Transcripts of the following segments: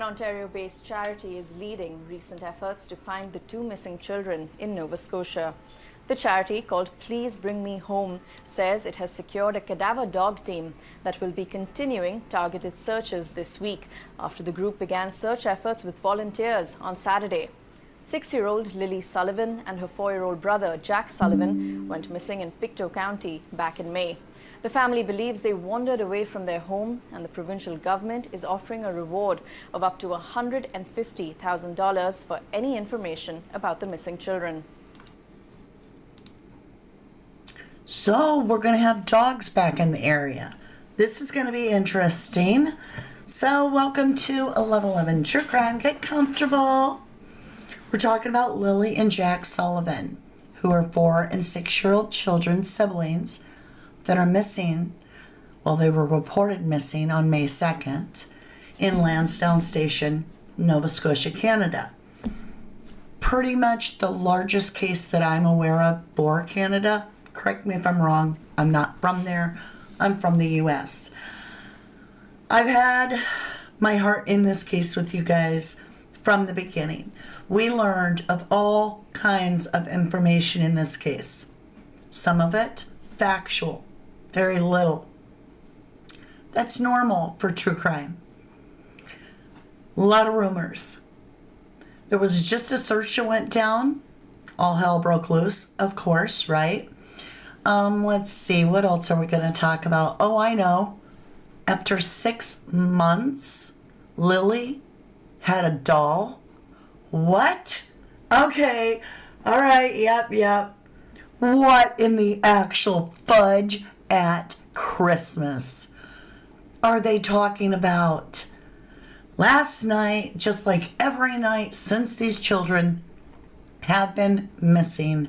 An Ontario-based charity is leading recent efforts to find the two missing children in Nova Scotia. The charity, called Please Bring Me Home, says it has secured a cadaver dog team that will be continuing targeted searches this week after the group began search efforts with volunteers on Saturday. 6-year-old Lilly Sullivan and her 4-year-old brother Jack Sullivan went missing in Pictou County back in May. The family believes they wandered away from their home, and the provincial government is offering a reward of up to $150,000 for any information about the missing children. So we're going to have dogs back in the area. This is going to be interesting. So welcome to 1111 True Crime. Get comfortable. We're talking about Lilly and Jack Sullivan, who are 4- and 6-year-old children, siblings, that are missing. Well, they were reported missing on May 2nd in Lansdowne Station, Nova Scotia, Canada. Pretty much the largest case that I'm aware of for Canada. Correct me if I'm wrong. I'm not from there. I'm from the U.S. I've had my heart in this case with you guys from the beginning. We learned of all kinds of information in this case. Some of it factual, very little. That's normal for true crime. A lot of rumors. There was just a search that went down. All hell broke loose, of course, right? Let's see, what else are we going to talk about? Oh, I know. After 6 months, Lilly had a doll. What? Okay. All right. Yep. What in the actual fudge at Christmas are they talking about? Last night, just like every night since these children have been missing,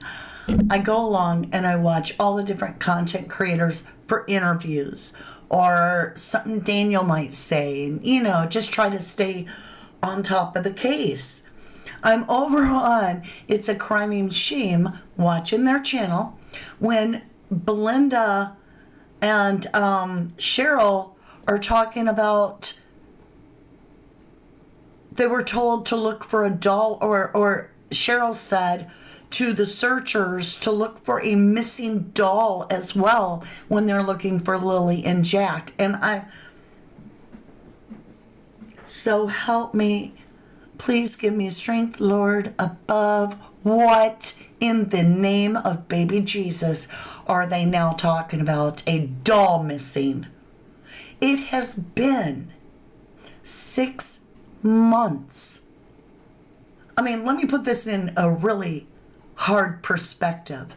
I go along and I watch all the different content creators for interviews or something Daniel might say, and just try to stay on top of the case. I'm over on It's a Crime and Shame watching their channel when Belinda and Cheryl are talking about they were told to look for a doll, or Cheryl said to the searchers to look for a missing doll as well when they're looking for Lilly and Jack. And so help me, please give me strength, Lord, above. What in the name of baby Jesus are they now talking about? A doll missing. It has been 6 months. I mean, let me put this in a really hard perspective.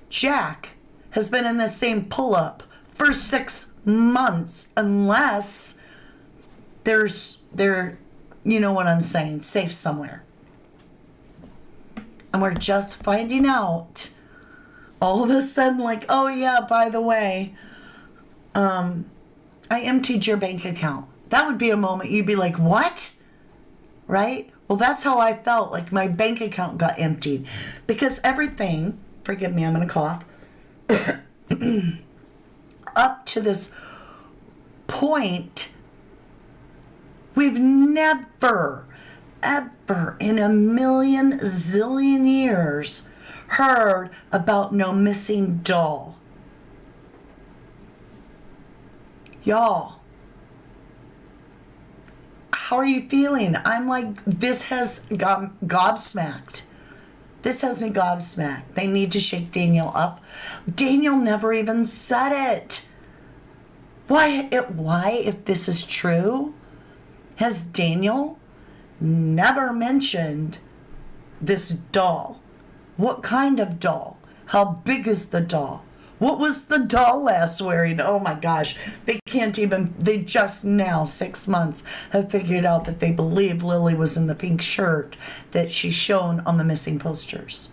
Jack has been in the same pull-up for 6 months, unless they're, you know what I'm saying, safe somewhere. And we're just finding out all of a sudden, like, oh yeah, by the way, I emptied your bank account. That would be a moment you'd be like, what? Right? Well, that's how I felt, like my bank account got emptied. Because everything, forgive me, I'm going to cough, up to this point, we've never, ever in a million zillion years heard about no missing doll. Y'all, how are you feeling? I'm like, this has got gobsmacked. This has me gobsmacked. They need to shake Daniel up. Daniel never even said it. Why, if this is true, has Daniel never mentioned this doll? What kind of doll? How big is the doll? What was the doll last wearing? Oh my gosh, they just now, 6 months, have figured out that they believe Lilly was in the pink shirt that she's shown on the missing posters.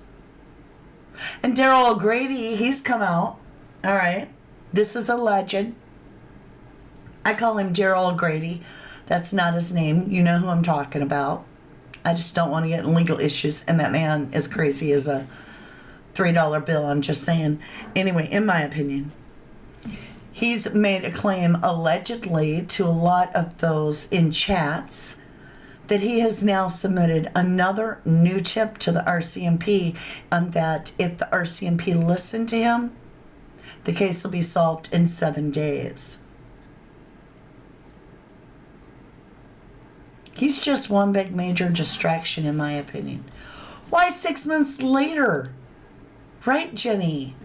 And Daryl O'Grady, he's come out. All right, this is a legend. I call him Daryl O'Grady. That's not his name. You know who I'm talking about. I just don't want to get in legal issues, and that man is crazy as a $3 bill, I'm just saying. Anyway, in my opinion, he's made a claim allegedly to a lot of those in chats that he has now submitted another new tip to the RCMP, and that if the RCMP listened to him, the case will be solved in 7 days. He's just one big major distraction, in my opinion. Why 6 months later? Right, Jenny?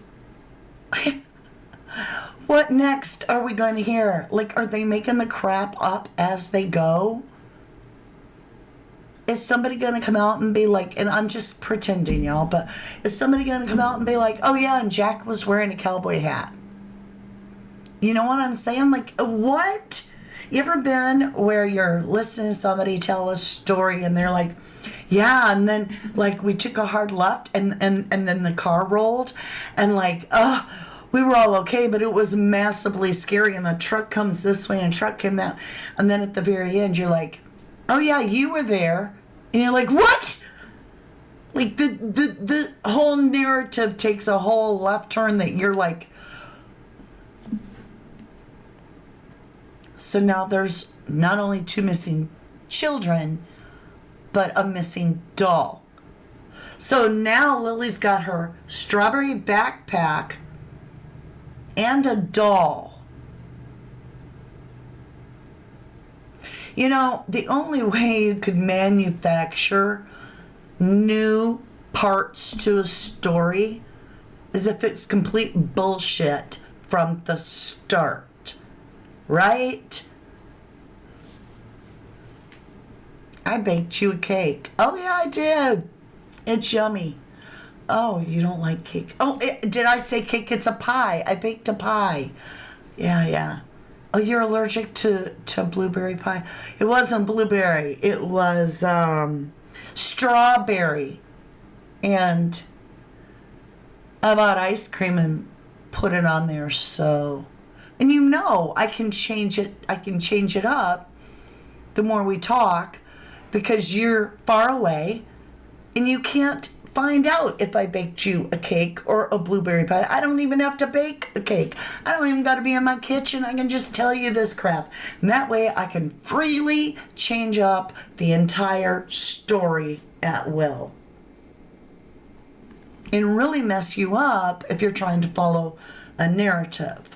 What next are we going to hear? Like, are they making the crap up as they go? Is somebody going to come out and be like, and I'm just pretending, y'all, but is somebody going to come out and be like, oh yeah, and Jack was wearing a cowboy hat? You know what I'm saying? Like, what? You ever been where you're listening to somebody tell a story and they're like, yeah, and then like we took a hard left and then the car rolled and like, we were all okay, but it was massively scary, and the truck comes this way and the truck came that, and then at the very end you're like, oh yeah, you were there. And you're like, what? Like the whole narrative takes a whole left turn that you're like. So now there's not only 2 missing children, but a missing doll. So now Lily's got her strawberry backpack and a doll. You know, the only way you could manufacture new parts to a story is if it's complete bullshit from the start, right? I baked you a cake. Oh yeah, I did. It's yummy. Oh, you don't like cake? Oh, did I say cake? It's a pie. I baked a pie. Yeah. Oh, you're allergic to blueberry pie? It wasn't blueberry. It was strawberry. And I bought ice cream and put it on there. So, and you know, I can change it. I can change it up the more we talk, because you're far away and you can't find out if I baked you a cake or a blueberry pie. I don't even have to bake a cake. I don't even got to be in my kitchen. I can just tell you this crap. And that way I can freely change up the entire story at will. And really mess you up if you're trying to follow a narrative.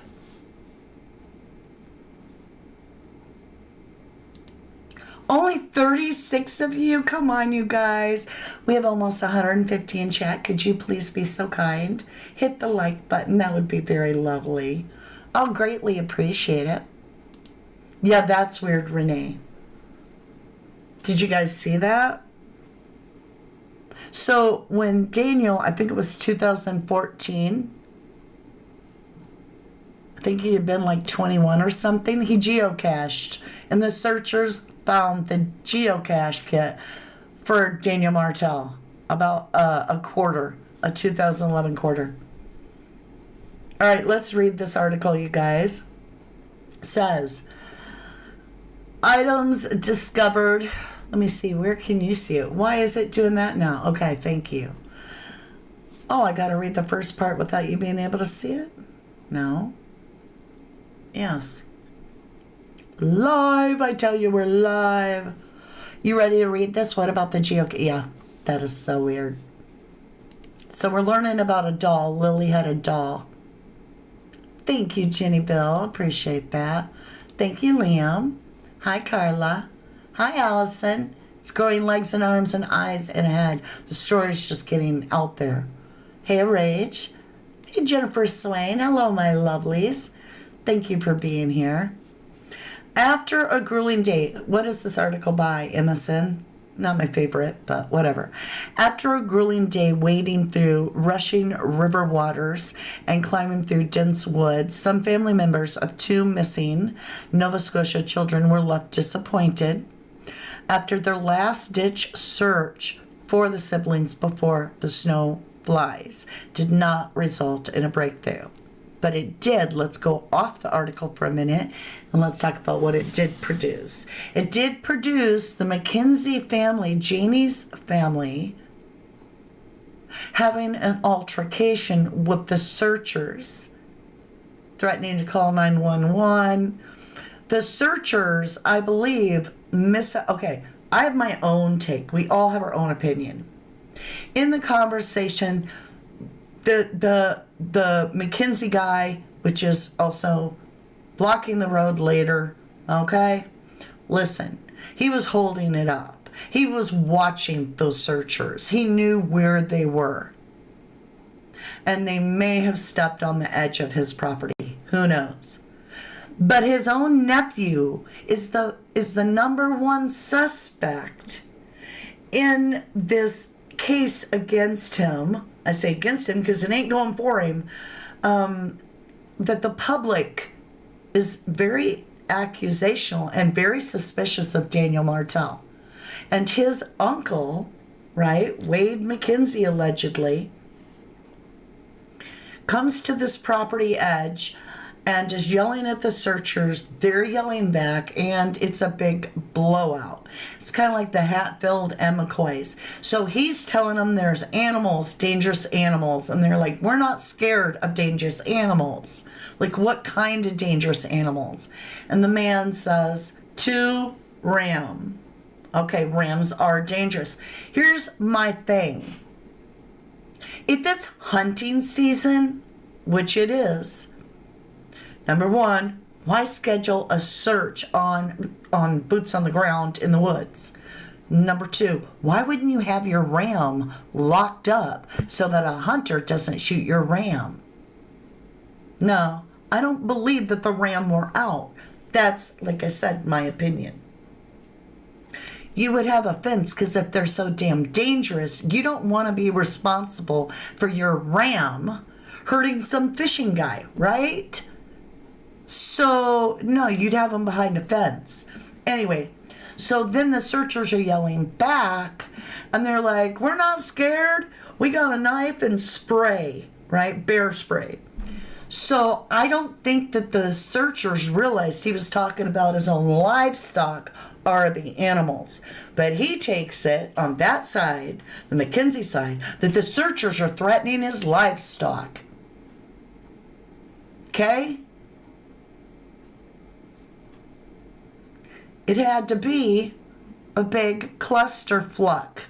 Only 36 of you? Come on, you guys. We have almost 150 in chat. Could you please be so kind? Hit the like button. That would be very lovely. I'll greatly appreciate it. Yeah, that's weird, Renee. Did you guys see that? So when Daniel, I think it was 2014, I think he had been like 21 or something, he geocached. And the searchers found the geocache kit for Daniel Martel, about a quarter, a 2011 quarter. All right, let's read this article, you guys. It says, items discovered. Let me see, where can you see it? Why is it doing that now? Okay, thank you. Oh, I got to read the first part without you being able to see it? No. Yes. Live, I tell you, we're live. You ready to read this? What about the geocache? Yeah, that is so weird. So we're learning about a doll. Lily had a doll. Thank you, Jenny Bill. Appreciate that. Thank you, Liam. Hi, Carla. Hi, Allison. It's growing legs and arms and eyes and a head. The story's just getting out there. Hey, Rage. Hey, Jennifer Swain. Hello, my lovelies. Thank you for being here. After a grueling day, what is this article by, MSN? Not my favorite, but whatever. After a grueling day wading through rushing river waters and climbing through dense woods, some family members of 2 missing Nova Scotia children were left disappointed after their last-ditch search for the siblings before the snow flies did not result in a breakthrough. But it did. Let's go off the article for a minute and let's talk about what it did produce. It did produce the McKenzie family, Janie's family, having an altercation with the searchers, threatening to call 911. The searchers, I believe, okay, I have my own take. We all have our own opinion. In the conversation, the McKinsey guy, which is also blocking the road later, okay? Listen, he was holding it up. He was watching those searchers. He knew where they were. And they may have stepped on the edge of his property. Who knows? But his own nephew is the number one suspect in this case against him. I say against him because it ain't going for him. That the public is very accusational and very suspicious of Daniel Martel. And his uncle, right, Wade McKenzie allegedly, comes to this property edge and is yelling at the searchers. They're yelling back, and it's a big blowout. It's kind of like the Hatfield and McCoys. So he's telling them there's animals, dangerous animals, and they're like, we're not scared of dangerous animals. Like, what kind of dangerous animals? And the man says, 2 ram. Okay, rams are dangerous. Here's my thing. If it's hunting season, which it is, number one, why schedule a search on boots on the ground in the woods? Number two, why wouldn't you have your ram locked up so that a hunter doesn't shoot your ram? No, I don't believe that the ram were out. That's, like I said, my opinion. You would have a fence because if they're so damn dangerous, you don't want to be responsible for your ram hurting some fishing guy, right? So, no, you'd have them behind a fence. Anyway, so then the searchers are yelling back, and they're like, we're not scared. We got a knife and spray, right? Bear spray. So I don't think that the searchers realized he was talking about his own livestock or the animals. But he takes it on that side, the McKenzie side, that the searchers are threatening his livestock. Okay? It had to be a big clusterfuck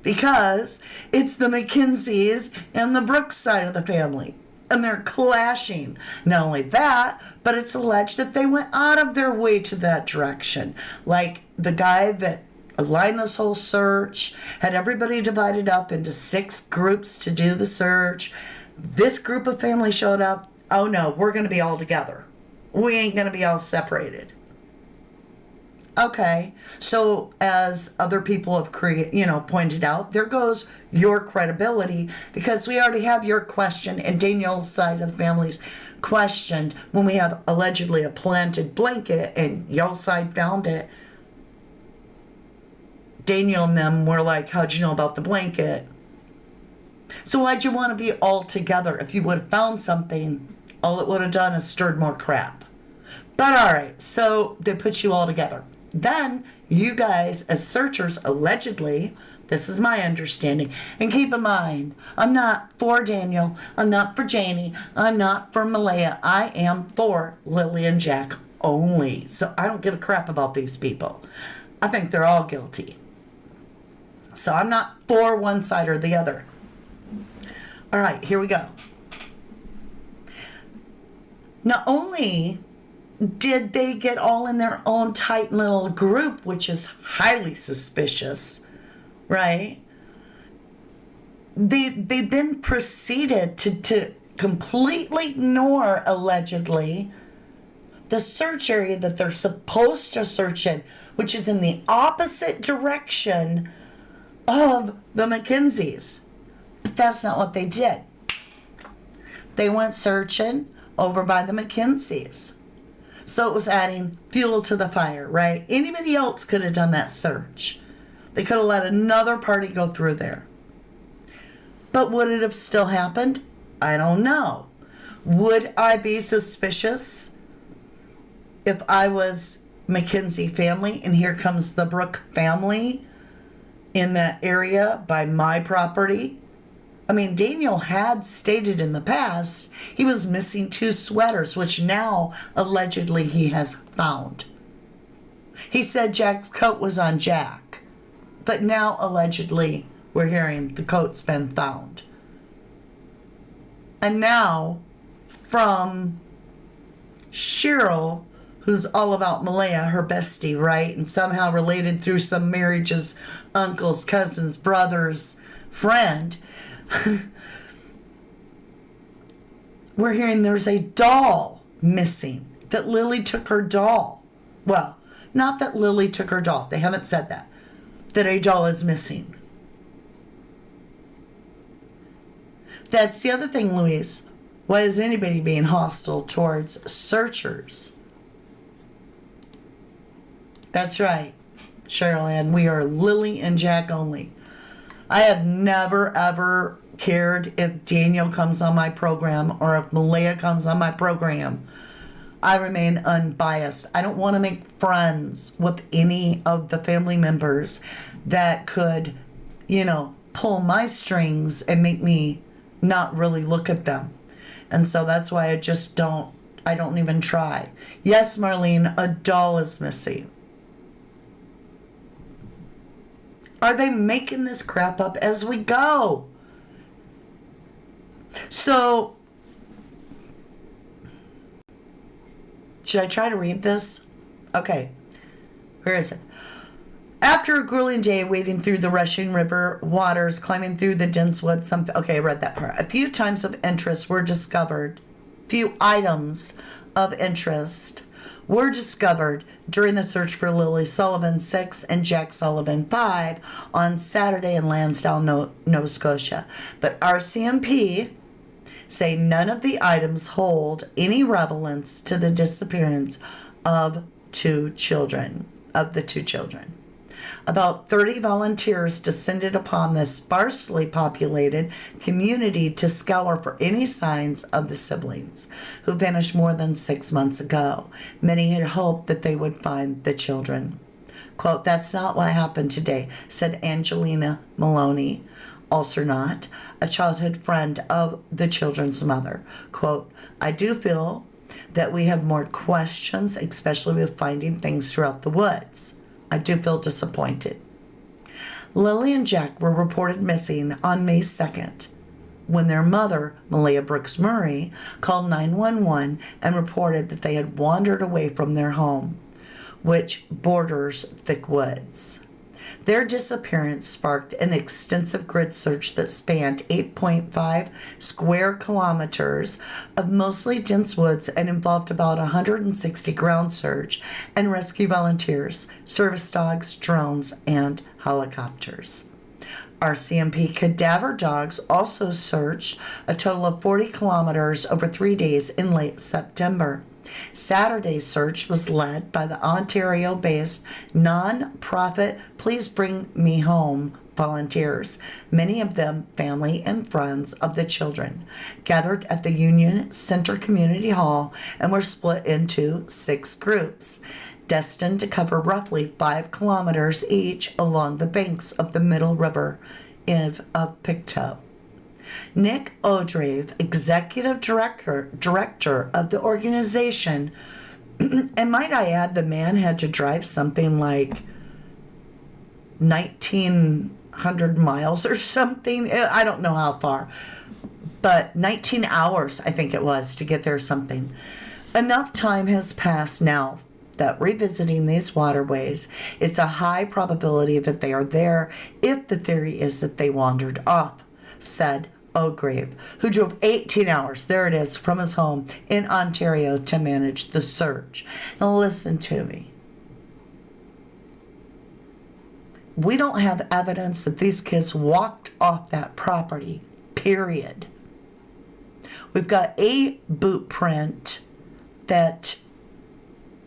because it's the McKenzies and the Brooks side of the family. And they're clashing. Not only that, but it's alleged that they went out of their way to that direction. Like the guy that aligned this whole search had everybody divided up into 6 groups to do the search. This group of family showed up. Oh no, we're going to be all together. We ain't going to be all separated. Okay, so as other people have pointed out, there goes your credibility because we already have your question and Daniel's side of the family's questioned when we have allegedly a planted blanket and y'all side found it. Daniel and them were like, how'd you know about the blanket? So why'd you want to be all together? If you would have found something, all it would have done is stirred more crap. But all right, so they put you all together. Then you guys, as searchers, allegedly, this is my understanding, and keep in mind, I'm not for Daniel, I'm not for Janie, I'm not for Malaya, I am for Lily and Jack only. So I don't give a crap about these people. I think they're all guilty. So I'm not for one side or the other. All right, here we go. Not only did they get all in their own tight little group, which is highly suspicious, right? They then proceeded to completely ignore, allegedly, the search area that they're supposed to search in, which is in the opposite direction of the McKenzies. But that's not what they did. They went searching over by the McKenzies. So it was adding fuel to the fire, right? Anybody else could have done that search. They could have let another party go through there. But would it have still happened? I don't know. Would I be suspicious if I was McKenzie family and here comes the Brook family in that area by my property? I mean, Daniel had stated in the past he was missing 2 sweaters, which now allegedly he has found. He said Jack's coat was on Jack. But now, allegedly, we're hearing the coat's been found. And now, from Cheryl, who's all about Malaya, her bestie, right? And somehow related through some marriages, uncles, cousins, brothers, friend. We're hearing there's a doll missing, that Lilly took her doll. Well, not that Lilly took her doll. They haven't said that. That a doll is missing. That's the other thing, Louise. Why is anybody being hostile towards searchers? That's right, Cheryl Ann. We are Lilly and Jack only. I have never, ever cared if Daniel comes on my program or if Malaya comes on my program. I remain unbiased. I don't want to make friends with any of the family members that could, pull my strings and make me not really look at them. And so that's why I don't even try. Yes, Marlene, a doll is missing. Are they making this crap up as we go? So, should I try to read this? Okay. Where is it? After a grueling day wading through the rushing river waters, climbing through the dense woods, okay, I read that part. A few items of interest were discovered during the search for Lilly Sullivan 6 and Jack Sullivan 5 on Saturday in Lansdowne, Nova Scotia. But RCMP say none of the items hold any relevance to the disappearance of the two children. About 30 volunteers descended upon this sparsely populated community to scour for any signs of the siblings who vanished more than 6 months ago. Many had hoped that they would find the children. Quote, "That's not what happened today," said Angelina Maloney, also not a childhood friend of the children's mother. Quote, "I do feel that we have more questions, especially with finding things throughout the woods. I do feel disappointed." Lilly and Jack were reported missing on May 2nd when their mother, Malaya Brooks Murray, called 911 and reported that they had wandered away from their home, which borders thick woods. Their disappearance sparked an extensive grid search that spanned 8.5 square kilometers of mostly dense woods and involved about 160 ground search and rescue volunteers, service dogs, drones, and helicopters. RCMP cadaver dogs also searched a total of 40 kilometers over 3 days in late September. Saturday's search was led by the Ontario-based non-profit Please Bring Me Home volunteers, many of them family and friends of the children, gathered at the Union Center Community Hall and were split into 6 groups, destined to cover roughly 5 kilometers each along the banks of the Middle River of Pictou. Nick O'Drave, executive director of the organization, and might I add, the man had to drive something like 1,900 miles or something. I don't know how far, but 19 hours, I think it was, to get there something. Enough time has passed now that revisiting these waterways, it's a high probability that they are there if the theory is that they wandered off, said O'Grave, who drove 18 hours, there it is, from his home in Ontario to manage the search. Now listen to me. We don't have evidence that these kids walked off that property, period. We've got a boot print that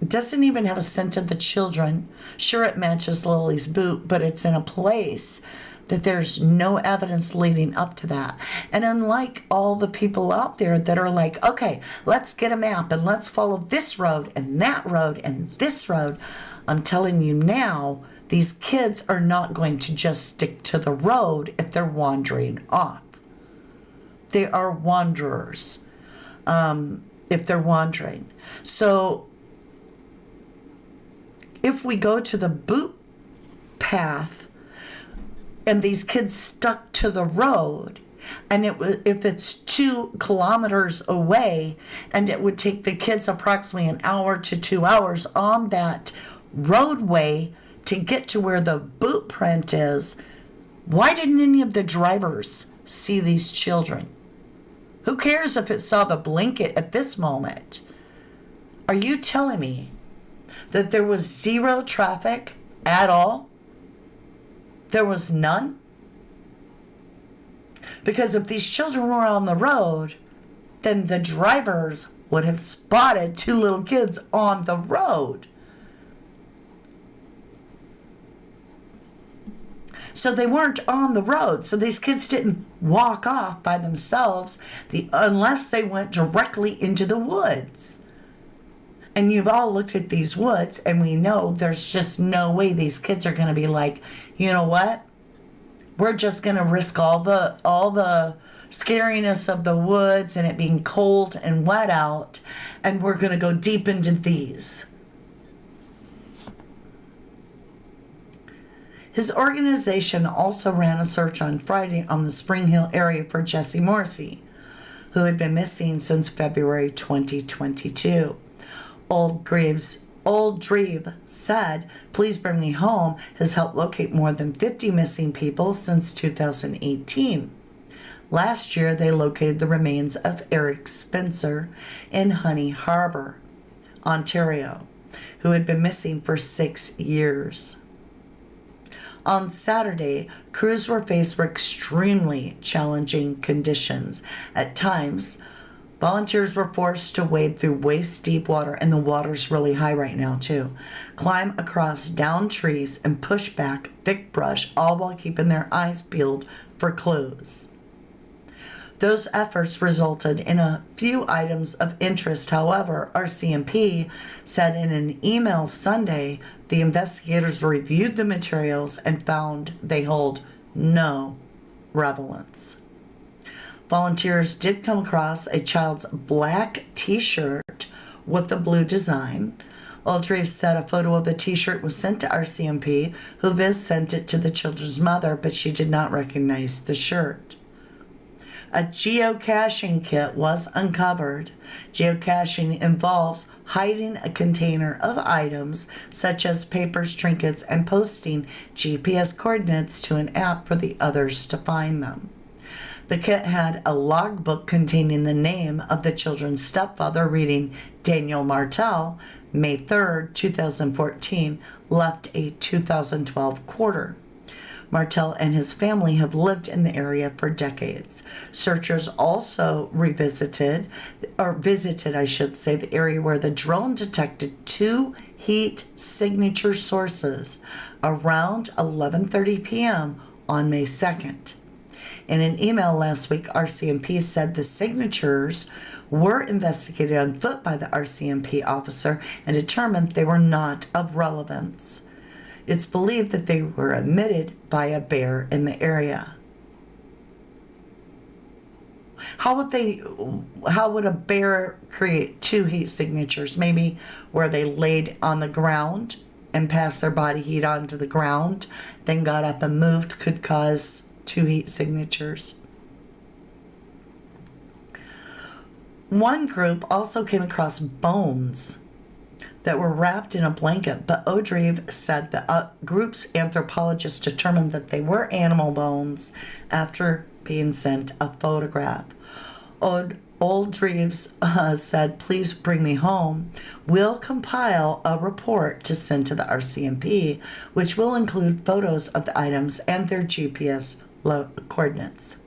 doesn't even have a scent of the children. Sure, it matches Lily's boot, but it's in a place that there's no evidence leading up to that. And unlike all the people out there that are like, okay, let's get a map and let's follow this road and that road and this road, I'm telling you now, these kids are not going to just stick to the road if they're wandering off. They are wanderers if they're wandering. So if we go to the boot path, and these kids stuck to the road, and if it's 2 kilometers away, and it would take the kids approximately an hour to 2 hours on that roadway to get to where the boot print is, why didn't any of the drivers see these children? Who cares if it saw the blanket at this moment? Are you telling me that there was zero traffic at all? There was none? Because if these children were on the road, then the drivers would have spotted 2 little kids on the road. So they weren't on the road. So these kids didn't walk off by themselves unless they went directly into the woods. And you've all looked at these woods, and we know there's just no way these kids are going to be like, you know what? We're just going to risk all the scariness of the woods and it being cold and wet out, and we're going to go deep into these. His organization also ran a search on Friday on the Spring Hill area for Jesse Morrissey, who had been missing since February 2022. Old Dreve said, "Please Bring Me Home" has helped locate more than 50 missing people since 2018. Last year, they located the remains of Eric Spencer in Honey Harbor, Ontario, who had been missing for 6 years. On Saturday, crews were faced with extremely challenging conditions. At times, volunteers were forced to wade through waist-deep water, and the water's really high right now too, climb across downed trees, and push back thick brush, all while keeping their eyes peeled for clues. Those efforts resulted in a few items of interest. However, RCMP said in an email Sunday the investigators reviewed the materials and found they hold no relevance. Volunteers did come across a child's black t-shirt with a blue design. Aldreve said a photo of the t-shirt was sent to RCMP, who then sent it to the children's mother, but she did not recognize the shirt. A geocaching kit was uncovered. Geocaching involves hiding a container of items such as papers, trinkets, and posting GPS coordinates to an app for the others to find them. The kit had a logbook containing the name of the children's stepfather, reading Daniel Martell, May 3rd, 2014, left a 2012 quarter. Martell and his family have lived in the area for decades. Searchers also visited, the area where the drone detected 2 heat signature sources around 11:30 p.m. on May 2nd. In an email last week, RCMP said the signatures were investigated on foot by the RCMP officer and determined they were not of relevance. It's believed that they were emitted by a bear in the area. How would a bear create 2 heat signatures? Maybe where they laid on the ground and passed their body heat onto the ground, then got up and moved, could cause 2 heat signatures. One group also came across bones that were wrapped in a blanket, but O'Dreve said the group's anthropologists determined that they were animal bones after being sent a photograph. O'Dreve said, "Please Bring Me Home" will compile a report to send to the RCMP, which will include photos of the items and their GPS coordinates.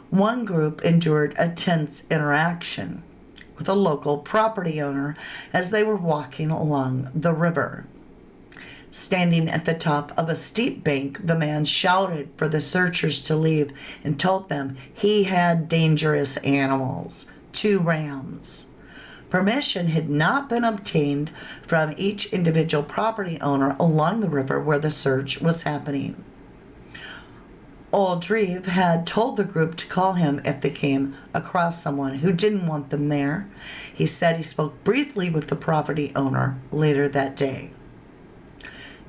One group endured a tense interaction with a local property owner as they were walking along the river. Standing at the top of a steep bank, the man shouted for the searchers to leave and told them he had dangerous animals, 2 rams. Permission had not been obtained from each individual property owner along the river where the search was happening. Aldreve had told the group to call him if they came across someone who didn't want them there. He said he spoke briefly with the property owner later that day.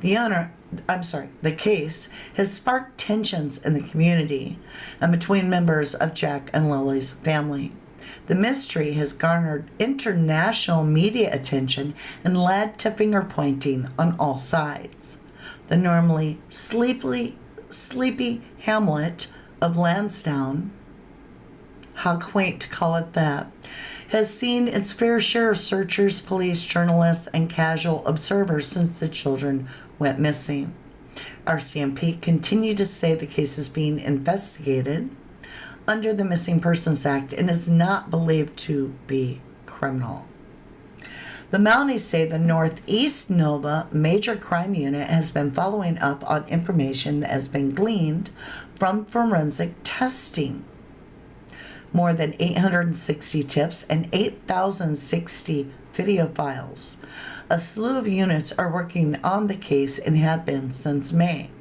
The case has sparked tensions in the community and between members of Jack and Lily's family. The mystery has garnered international media attention and led to finger pointing on all sides. The normally sleepy hamlet of Lansdowne, how quaint to call it that, has seen its fair share of searchers, police, journalists, and casual observers since the children went missing. RCMP continued to say the case is being investigated under the Missing Persons Act and is not believed to be criminal. The Mounties say the Northeast Nova Major Crime Unit has been following up on information that has been gleaned from forensic testing. More than 860 tips and 8,060 video files. A slew of units are working on the case and have been since May.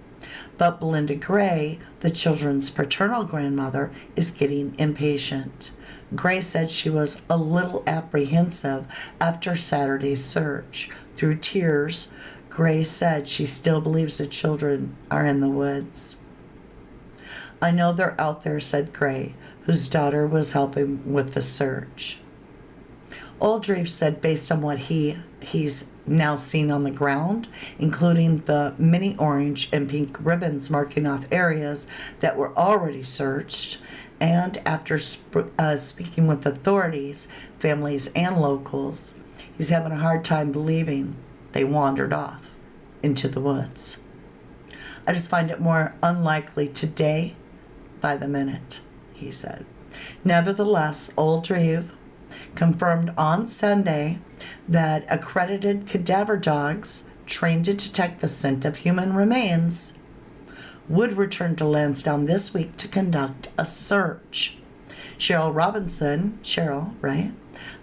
But Belinda Gray, the children's paternal grandmother, is getting impatient. Gray said she was a little apprehensive after Saturday's search. Through tears, Gray said she still believes the children are in the woods. I know they're out there, said Gray, whose daughter was helping with the search. Oldreeve said based on what he's now seen on the ground, including the mini orange and pink ribbons marking off areas that were already searched, and after speaking with authorities, families, and locals, he's having a hard time believing they wandered off into the woods. I just find it more unlikely today by the minute, he said. Nevertheless, Oldreeve confirmed on Sunday that accredited cadaver dogs trained to detect the scent of human remains would return to Lansdowne this week to conduct a search. Cheryl Robinson, right?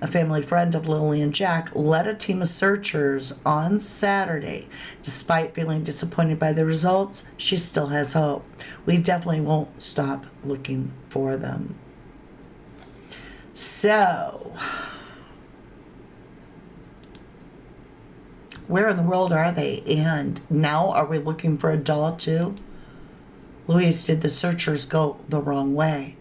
A family friend of Lily and Jack, led a team of searchers on Saturday. Despite feeling disappointed by the results, she still has hope. We definitely won't stop looking for them. So, where in the world are they? And now are we looking for a doll too? Louise, did the searchers go the wrong way?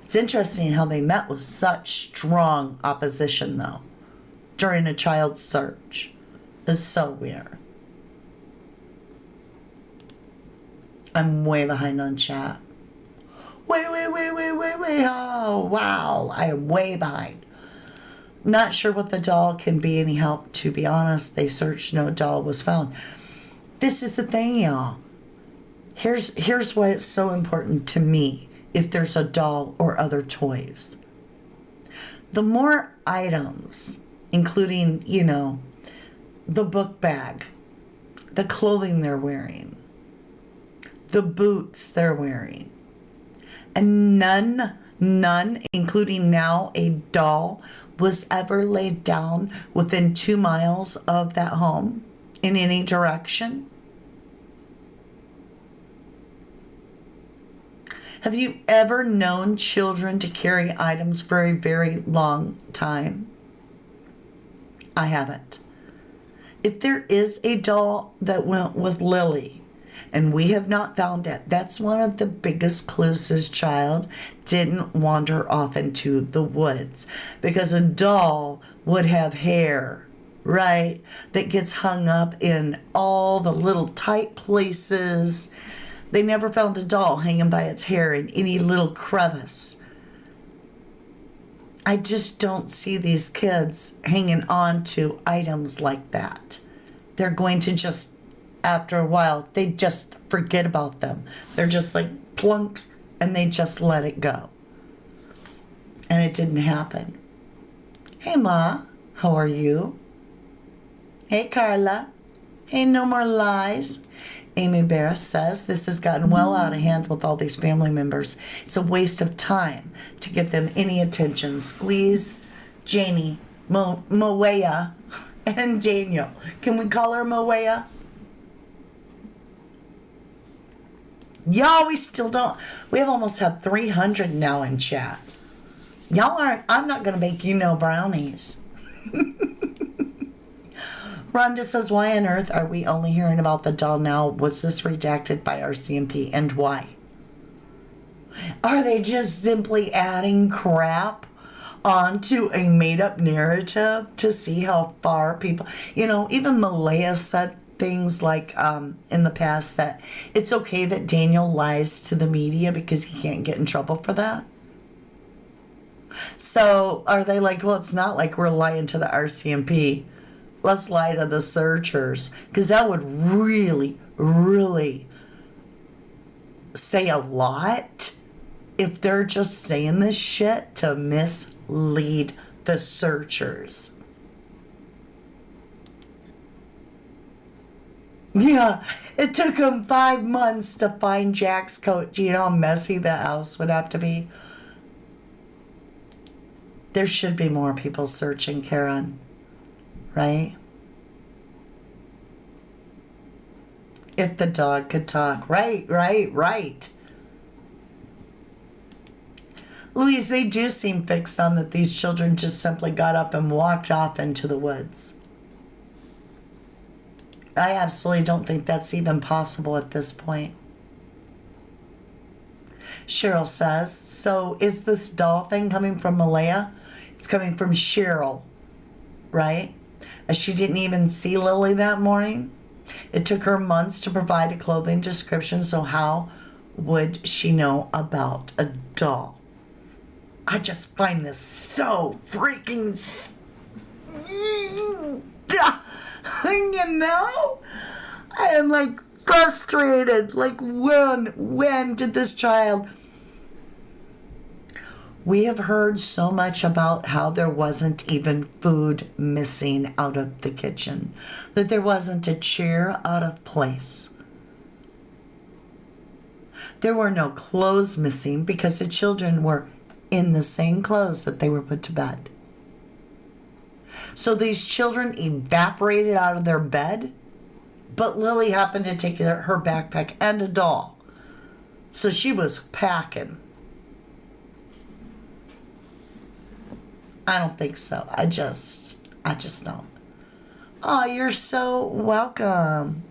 It's interesting how they met with such strong opposition, though, during a child's search. It's so weird. I'm way behind on chat. Wait. Oh, wow. I am way behind. Not sure what the doll can be any help. To be honest, they searched, no doll was found. This is the thing, y'all. Here's why it's so important to me if there's a doll or other toys. The more items, including, the book bag, the clothing they're wearing, the boots they're wearing, and none, including now a doll, was ever laid down within 2 miles of that home in any direction. Have you ever known children to carry items for a very long time? I haven't. If there is a doll that went with Lily, and we have not found it, that's one of the biggest clues this child didn't wander off into the woods. Because a doll would have hair, right, that gets hung up in all the little tight places. They never found a doll hanging by its hair in any little crevice. I just don't see these kids hanging on to items like that. They're going to just, after a while, they just forget about them. They're just like plunk, and they just let it go. And it didn't happen. Hey, Ma, how are you? Hey, Carla. Hey, no more lies. Amy Barrett says this has gotten well out of hand with all these family members. It's a waste of time to give them any attention. Squeeze Janie, Moea, and Daniel. Can we call her Moea? Y'all, we still don't. We have almost have 300 now in chat. Y'all aren't. I'm not going to make you no brownies. Rhonda says, why on earth are we only hearing about the doll now? Was this redacted by RCMP, and why? Are they just simply adding crap onto a made-up narrative to see how far people... even Malaya said things like in the past that it's okay that Daniel lies to the media because he can't get in trouble for that. So are they like, well, it's not like we're lying to the RCMP. Let's lie to the searchers. Because that would really, really say a lot if they're just saying this shit to mislead the searchers. Yeah, it took them 5 months to find Jack's coat. Do you know how messy the house would have to be? There should be more people searching, Karen. Right? If the dog could talk. Right. Louise, they do seem fixed on that these children just simply got up and walked off into the woods. I absolutely don't think that's even possible at this point. Cheryl says, so is this doll thing coming from Malaya? It's coming from Cheryl, right? As she didn't even see Lily that morning. It took her months to provide a clothing description, so how would she know about a doll? I just find this so freaking... I am like frustrated. Like when did this child... We have heard so much about how there wasn't even food missing out of the kitchen, that there wasn't a chair out of place. There were no clothes missing because the children were in the same clothes that they were put to bed. So these children evaporated out of their bed, but Lily happened to take her backpack and a doll. So she was packing. I don't think so. I just don't. Oh, you're so welcome.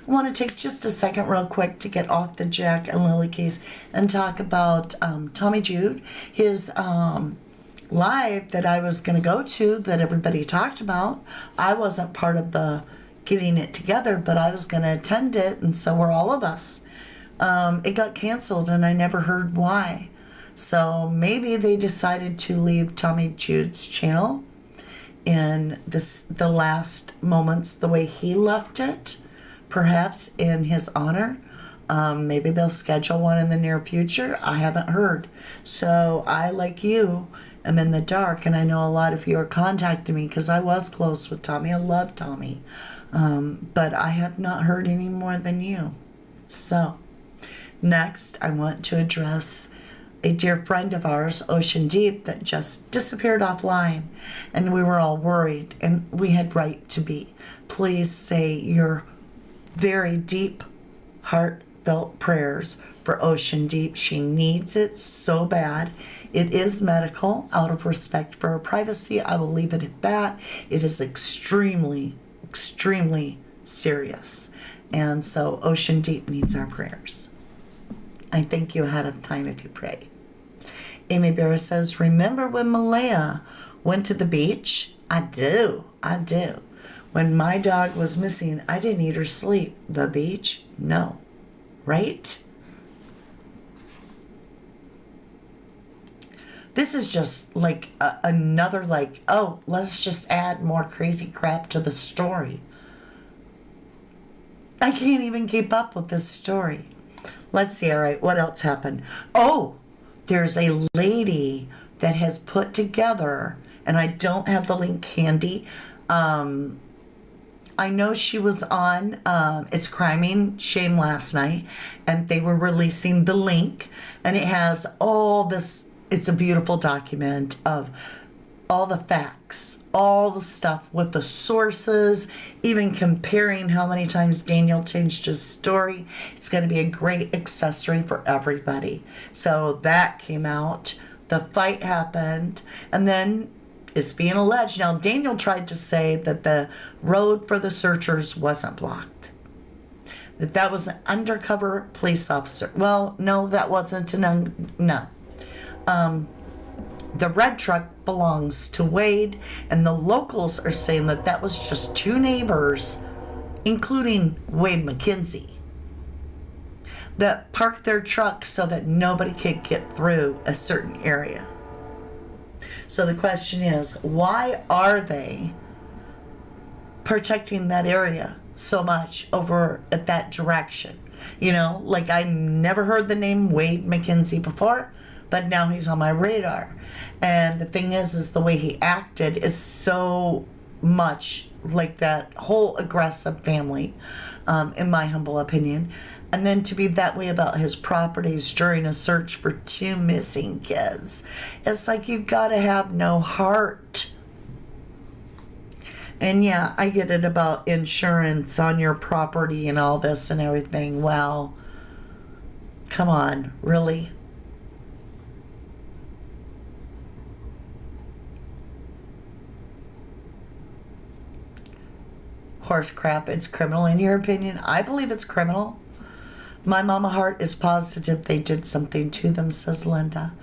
I want to take just a second real quick to get off the Jack and Lily case and talk about Tommy Jude, his live that I was going to go to that everybody talked about. I wasn't part of the getting it together, but I was going to attend it, and so were all of us. It got canceled, and I never heard why. So maybe they decided to leave Tommy Jude's channel in the last moments the way he left it, perhaps in his honor. Maybe they'll schedule one in the near future. I haven't heard. So I, like you, am in the dark, and I know a lot of you are contacting me because I was close with Tommy. I love Tommy. But I have not heard any more than you. So next, I want to address a dear friend of ours, Ocean Deep, that just disappeared offline, and we were all worried, and we had right to be. Please say your very deep, heartfelt prayers for Ocean Deep. She needs it so bad. It is medical. Out of respect for her privacy, I will leave it at that. It is extremely, extremely serious. And so Ocean Deep needs our prayers. I thank you ahead of time if you pray. Amy Barra says, remember when Malaya went to the beach? I do. When my dog was missing, I didn't eat or sleep. The beach? No. Right? This is just like another let's just add more crazy crap to the story. I can't even keep up with this story. Let's see, all right, what else happened? Oh, there's a lady that has put together, and I don't have the link handy. I know she was on It's Criming Shame last night, and they were releasing the link, and it has all this. It's a beautiful document of all the facts, all the stuff with the sources, even comparing how many times Daniel changed his story. It's going to be a great accessory for everybody. So that came out. The fight happened. And then It's being alleged. Now, Daniel tried to say that the road for the searchers wasn't blocked, that was an undercover police officer. Well, no, that wasn't no. The red truck belongs to Wade, and the locals are saying that that was just two neighbors, including Wade McKenzie, that parked their truck so that nobody could get through a certain area. So the question is, why are they protecting that area so much over at that direction? You know, like I never heard the name Wade McKenzie before, but now he's on my radar. And the thing is the way he acted is so much like that whole aggressive family, in my humble opinion. And then to be that way about his properties during a search for two missing kids. It's like you've got to have no heart. And yeah, I get it about insurance on your property and all this and everything. Well, come on, really? Horse crap, it's criminal in your opinion? I believe it's criminal. My mama heart is positive they did something to them, says Linda.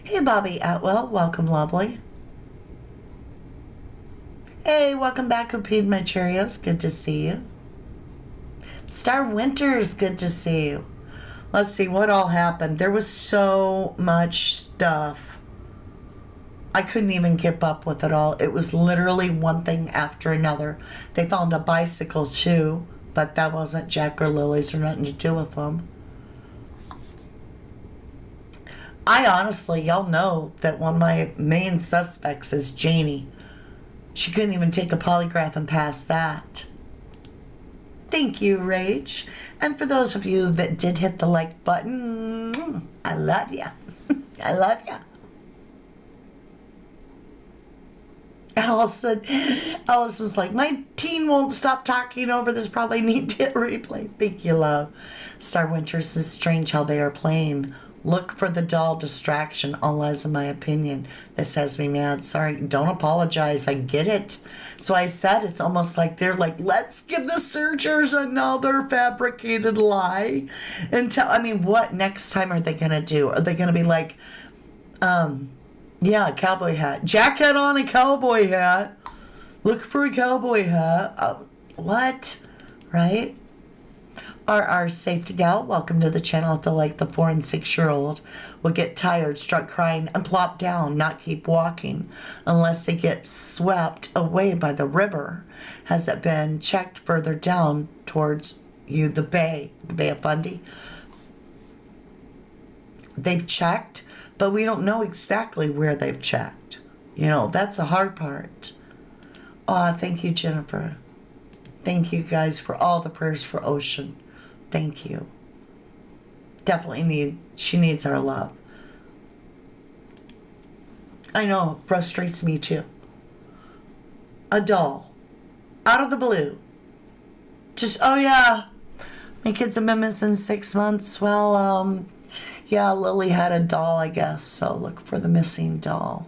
Hey, Bobby Atwell, welcome, lovely. Hey, welcome back, who peed my Cheerios. Good to see you. Star Winters, good to see you. Let's see what all happened. There was so much stuff. I couldn't even keep up with it all. It was literally one thing after another. They found a bicycle too, but that wasn't Jack or Lily's or nothing to do with them. I honestly, y'all know that one of my main suspects is Janie. She couldn't even take a polygraph and pass that. Thank you, Rach. And for those of you that did hit the like button, I love ya. I love ya. Allison's like, my teen won't stop talking over this. Probably need to hit replay. Thank you, love. Star Winters is strange how they are playing. Look for the doll distraction. All lies in my opinion. This has me mad. Sorry, don't apologize. I get it. So I said it's almost like they're like, let's give the searchers another fabricated lie. And tell, I mean, what next time are they going to do? Are they going to be like, yeah, a cowboy hat. Jack had on a cowboy hat. Look for a cowboy hat. What? Right? RR Safety Gal, welcome to the channel. I feel like the 4 and 6-year-old will get tired, start crying, and plop down, not keep walking unless they get swept away by the river. Has it been checked further down towards you, the Bay of Fundy? They've checked, but we don't know exactly where they've checked. You know, that's the hard part. Aw, thank you, Jennifer. Thank you guys for all the prayers for Ocean. Thank you. Definitely she needs our love. I know, frustrates me too. A doll. Out of the blue. Just, oh yeah, my kids have been missing 6 months. Well, yeah, Lily had a doll, I guess. So look for the missing doll.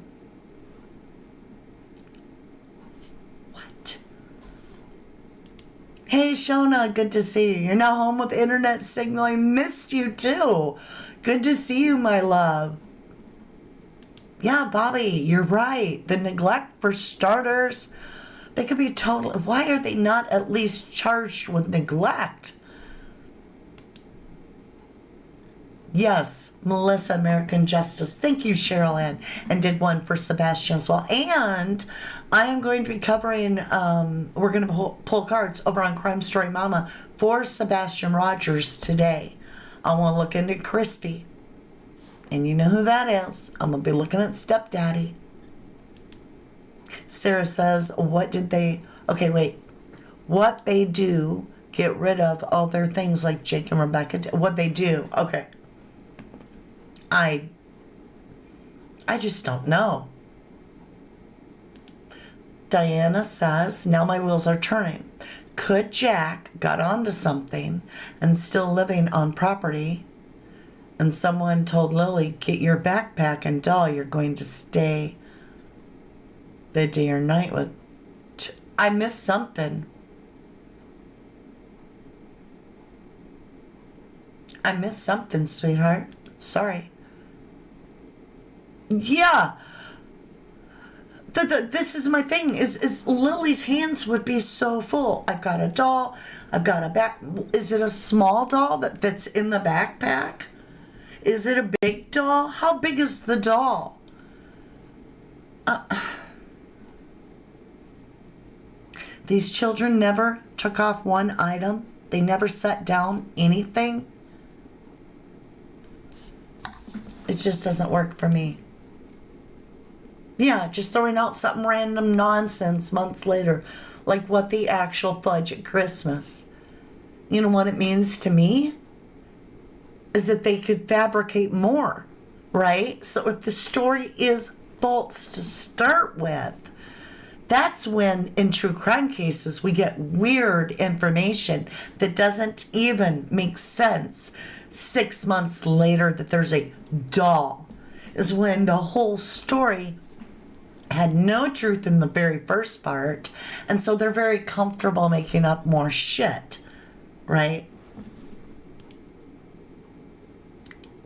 Hey, Shona, good to see you. You're now home with internet signal. I missed you, too. Good to see you, my love. Yeah, Bobby, you're right. The neglect, for starters, they could be totally... Why are they not at least charged with neglect? Yes, Melissa, American Justice. Thank you, Cheryl Ann. And did one for Sebastian as well. And I am going to be covering, we're going to pull cards over on Crime Story Mama for Sebastian Rogers today. I want to look into Crispy. And you know who that is. I'm going to be looking at Stepdaddy. Sarah says, what did they... Okay, wait. What they do, get rid of all their things like Jake and Rebecca. What they do. Okay. I just don't know. Diana says, now my wheels are turning. Could Jack got onto something and still living on property, and someone told Lily, get your backpack and doll, you're going to stay the day or night with... I missed something. I missed something, sweetheart. Sorry. Yeah. This is my thing, is Lily's hands would be so full. I've got a doll. I've got a back... Is it a small doll that fits in the backpack? Is it a big doll? How big is the doll? These children never took off one item. They never set down anything. It just doesn't work for me. Yeah, just throwing out some random nonsense months later. Like what the actual fudge at Christmas. You know what it means to me? Is that they could fabricate more, right? So if the story is false to start with, that's when, in true crime cases, we get weird information that doesn't even make sense 6 months later that there's a doll. Is when the whole story had no truth in the very first part, and so they're very comfortable making up more shit, right?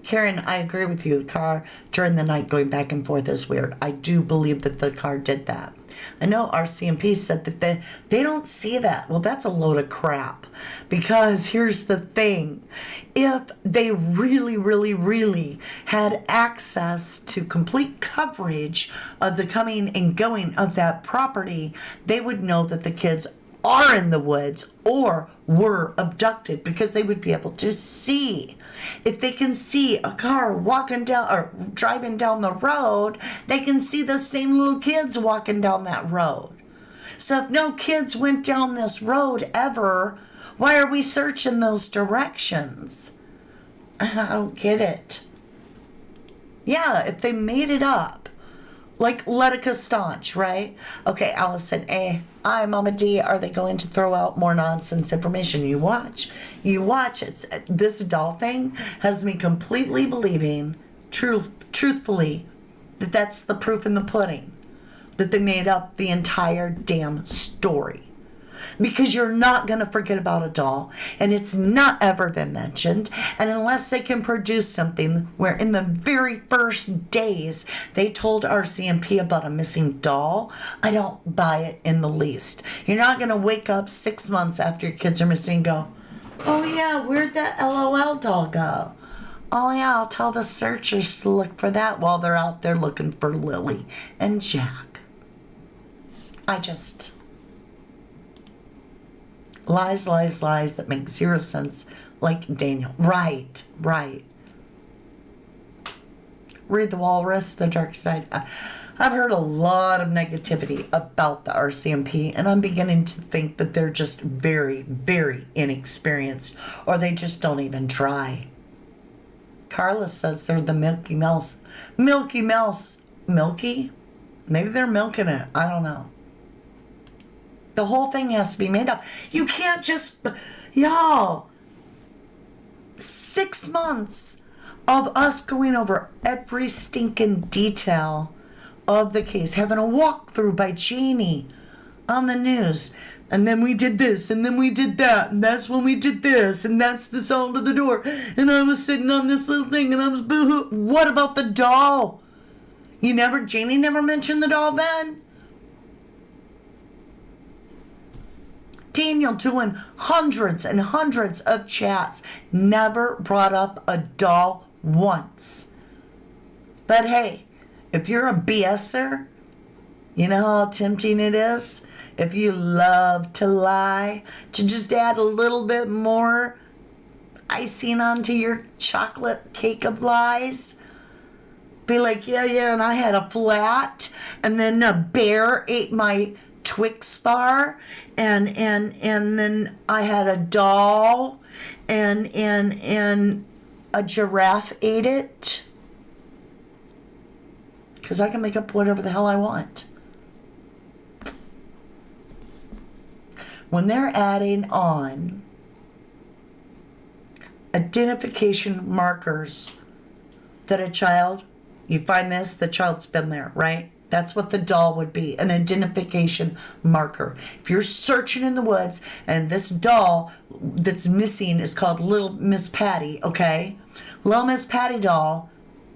Karen, I agree with you. The car during the night going back and forth is weird. I do believe that the car did that. I know RCMP said that they don't see that. Well, that's a load of crap. Because here's the thing. If they really, really, really had access to complete coverage of the coming and going of that property, they would know that the kids are in the woods or were abducted, because they would be able to see. If they can see a car walking down or driving down the road, they can see the same little kids walking down that road. So if no kids went down this road ever, why are we searching those directions? I don't get it. Yeah, if they made it up. Like Letica Staunch, right? Okay, Allison A. I, Mama D, are they going to throw out more nonsense information? You watch. You watch. This doll thing has me completely believing, truthfully, that that's the proof in the pudding. That they made up the entire damn story. Because you're not going to forget about a doll, and it's not ever been mentioned, and unless they can produce something where in the very first days they told RCMP about a missing doll, I don't buy it in the least. You're not going to wake up 6 months after your kids are missing and go, oh yeah, where'd that LOL doll go? Oh yeah, I'll tell the searchers to look for that while they're out there looking for Lily and Jack. Lies, lies, lies that make zero sense, like Daniel. Right. Read the Walrus, The Dark Side. I've heard a lot of negativity about the RCMP, and I'm beginning to think that they're just very, very inexperienced, or they just don't even try. Carla says they're the Milky Mouse. Milky Mouse. Milky? Maybe they're milking it. I don't know. The whole thing has to be made up. You can't just... Y'all. 6 months of us going over every stinking detail of the case. Having a walkthrough by Janie on the news. And then we did this, and then we did that, and that's when we did this, and that's the sound of the door. And I was sitting on this little thing, and I was boo-hoo. What about the doll? Janie never mentioned the doll then? Daniel doing hundreds and hundreds of chats, never brought up a doll once. But hey, if you're a BSer, you know how tempting it is, if you love to lie, to just add a little bit more icing onto your chocolate cake of lies. Be like, yeah, and I had a flat, and then a bear ate my Twix bar, and then I had a doll, and a giraffe ate it. Because I can make up whatever the hell I want. When they're adding on identification markers that a child, you find this, the child's been there, right? That's what the doll would be, an identification marker. If you're searching in the woods and this doll that's missing is called Little Miss Patty, okay? Little Miss Patty doll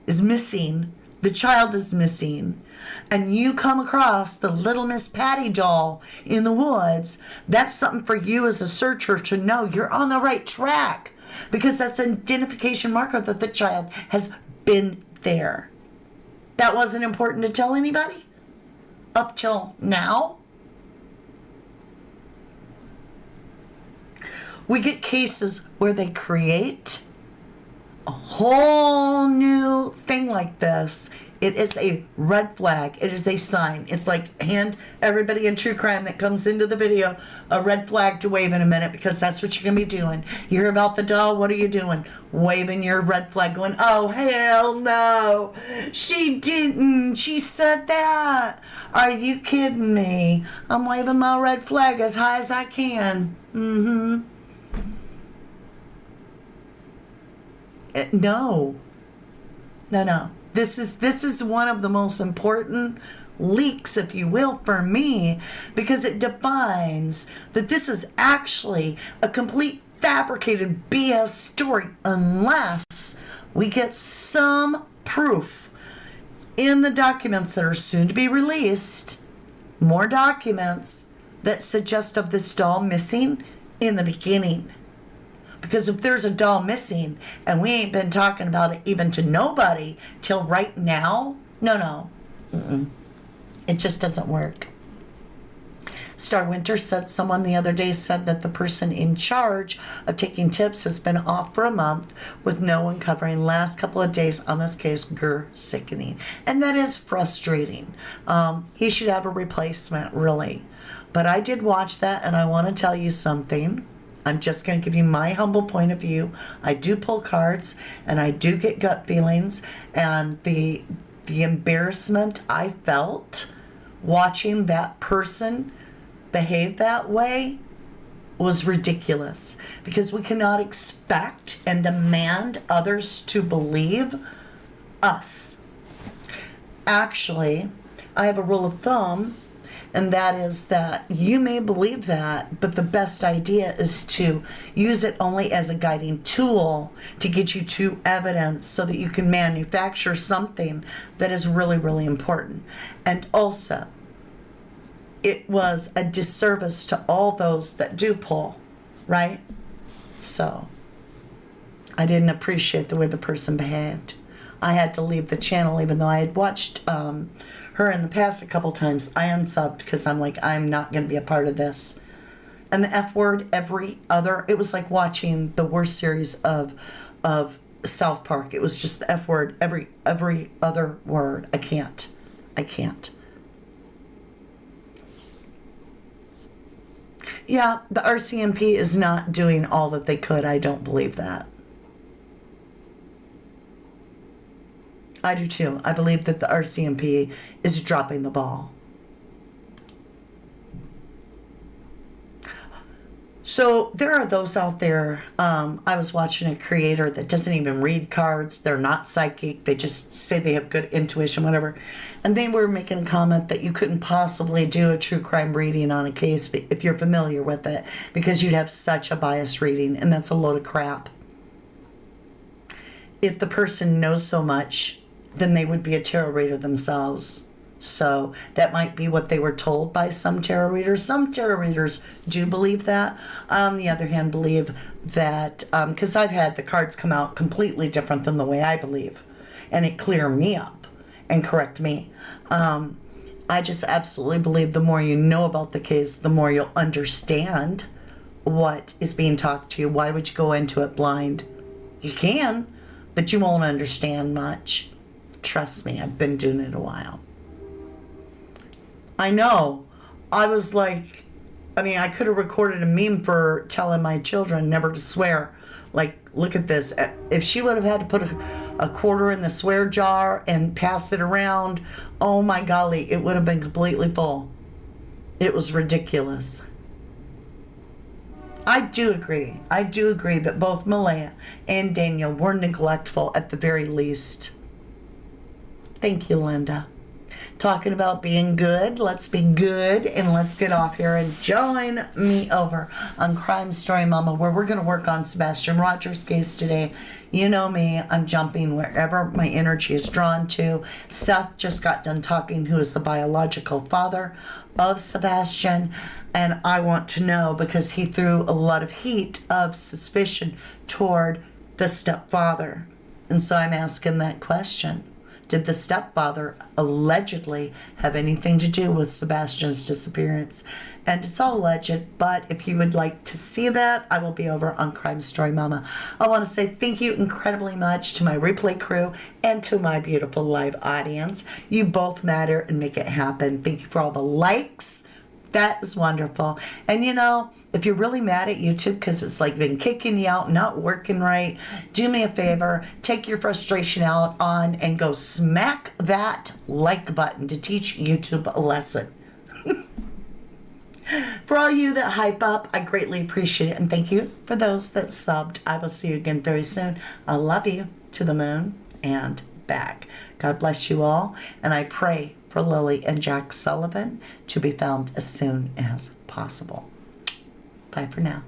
is missing. The child is missing. And you come across the Little Miss Patty doll in the woods, that's something for you as a searcher to know you're on the right track, because that's an identification marker that the child has been there. That wasn't important to tell anybody up till now. We get cases where they create a whole new thing like this. It is a red flag. It is a sign. It's like, hand everybody in true crime that comes into the video a red flag to wave in a minute, because that's what you're going to be doing. You hear about the doll, what are you doing? Waving your red flag, going, oh, hell no. She didn't. She said that. Are you kidding me? I'm waving my red flag as high as I can. No. This is one of the most important leaks, if you will, for me, because it defines that this is actually a complete fabricated BS story, unless we get some proof in the documents that are soon to be released, more documents that suggest of this doll missing in the beginning. Because if there's a doll missing and we ain't been talking about it even to nobody till right now, no. It just doesn't work. Star Winter said someone the other day said that the person in charge of taking tips has been off for a month with no one covering last couple of days on this case. Sickening. And that is frustrating. He should have a replacement, really. But I did watch that, and I want to tell you something. I'm just going to give you my humble point of view. I do pull cards, and I do get gut feelings, and the embarrassment I felt watching that person behave that way was ridiculous, because we cannot expect and demand others to believe us. Actually, I have a rule of thumb, and that is that you may believe that, but the best idea is to use it only as a guiding tool to get you to evidence so that you can manufacture something that is really, really important. And also, it was a disservice to all those that do pull, right? So, I didn't appreciate the way the person behaved. I had to leave the channel, even though I had watched her in the past a couple times. I unsubbed because I'm like, I'm not going to be a part of this. And the F word, it was like watching the worst series of South Park. It was just the F word, every other word. I can't. Yeah, the RCMP is not doing all that they could. I don't believe that. I do too. I believe that the RCMP is dropping the ball. So there are those out there. I was watching a creator that doesn't even read cards. They're not psychic. They just say they have good intuition, whatever. And they were making a comment that you couldn't possibly do a true crime reading on a case if you're familiar with it, because you'd have such a biased reading, and that's a load of crap. If the person knows so much, then they would be a tarot reader themselves. So that might be what they were told by some tarot readers. Some tarot readers do believe that. On the other hand, believe that, because I've had the cards come out completely different than the way I believe, and it clear me up and correct me. I just absolutely believe the more you know about the case, the more you'll understand what is being talked to you. Why would you go into it blind? You can, but you won't understand much. Trust me, I've been doing it a while. I know. I was like, I could have recorded a meme for telling my children never to swear. Like, look at this. If she would have had to put a quarter in the swear jar and pass it around, oh my golly, it would have been completely full. It was ridiculous. I do agree that both Malaya and Daniel were neglectful at the very least. Thank you, Linda. talking about being good. Let's be good and let's get off here and join me over on Crime Story Mama, where we're going to work on Sebastian Rogers' case today. You know me, I'm jumping wherever my energy is drawn to. Seth just got done talking, who is the biological father of Sebastian, and I want to know because he threw a lot of heat of suspicion toward the stepfather. And so I'm asking that question. Did the stepfather allegedly have anything to do with Sebastian's disappearance? And it's all alleged, but if you would like to see that, I will be over on Crime Story Mama. I want to say thank you incredibly much to my replay crew and to my beautiful live audience. You both matter and make it happen. Thank you for all the likes. That is wonderful. And you know, if you're really mad at YouTube because it's like been kicking you out, not working right, do me a favor, take your frustration out on and go smack that like button to teach YouTube a lesson. For all you that hype up, I greatly appreciate it. And thank you for those that subbed. I will see you again very soon. I love you to the moon and back. God bless you all. And I pray for Lilly and Jack Sullivan to be found as soon as possible. Bye for now.